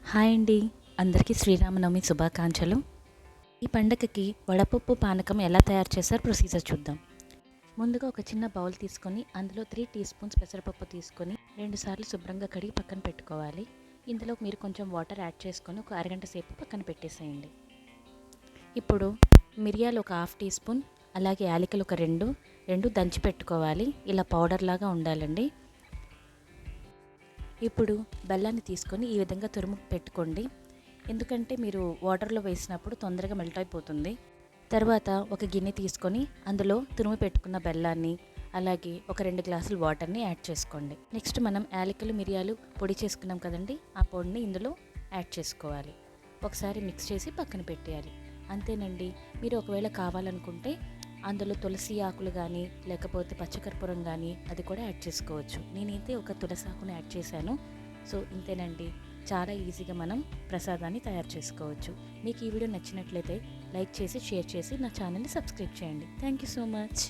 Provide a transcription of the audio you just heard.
Hi అండి, అందరికీ శ్రీరామనవమి శుభాకాంక్షలు. ఈ పండగకి వడపప్పు పానకం ఎలా తయారు చేస్తారో ప్రొసీజర్ చూద్దాం. ముందుగా ఒక చిన్న బౌల్ తీసుకొని అందులో 3 టీ స్పూన్స్ పెసరపప్పు తీసుకొని 2 సార్లు శుభ్రంగా కడిగి పక్కన పెట్టుకోవాలి. ఇందులో మీరు కొంచెం వాటర్ యాడ్ చేసుకొని ఒక అరగంట సేపు పక్కన పెట్టేసేయండి. ఇప్పుడు మిరియాలు ఒక హాఫ్ టీ స్పూన్, అలాగే యాలకులు ఒక రెండు దంచి పెట్టుకోవాలి. ఇలా పౌడర్ లాగా ఉండాలండి. ఇప్పుడు బెల్లాన్ని తీసుకొని ఈ విధంగా తురుము పెట్టుకోండి, ఎందుకంటే మీరు వాటర్లో వేసినప్పుడు తొందరగా మెల్ట్ అయిపోతుంది. తర్వాత ఒక గిన్నె తీసుకొని అందులో తురుము పెట్టుకున్న బెల్లాన్ని అలాగే ఒక 2 గ్లాసులు వాటర్ని యాడ్ చేసుకోండి. నెక్స్ట్ మనం యాలకులు మిరియాలు పొడి చేసుకున్నాం కదండి, ఆ పొడిని ఇందులో యాడ్ చేసుకోవాలి. ఒకసారి మిక్స్ చేసి పక్కన పెట్టేయాలి. అంతేనండి. మీరు ఒకవేళ కావాలనుకుంటే అందులో తులసి ఆకులు కానీ లేకపోతే పచ్చకర్పూరం కానీ అది కూడా యాడ్ చేసుకోవచ్చు. నేనైతే ఒక తులసి ఆకును యాడ్ చేశాను. సో ఇంతేనండి, చాలా ఈజీగా మనం ప్రసాదాన్ని తయారు చేసుకోవచ్చు. మీకు ఈ వీడియో నచ్చినట్లయితే లైక్ చేసి షేర్ చేసి నా ఛానల్ని సబ్స్క్రైబ్ చేయండి. Thank you so much.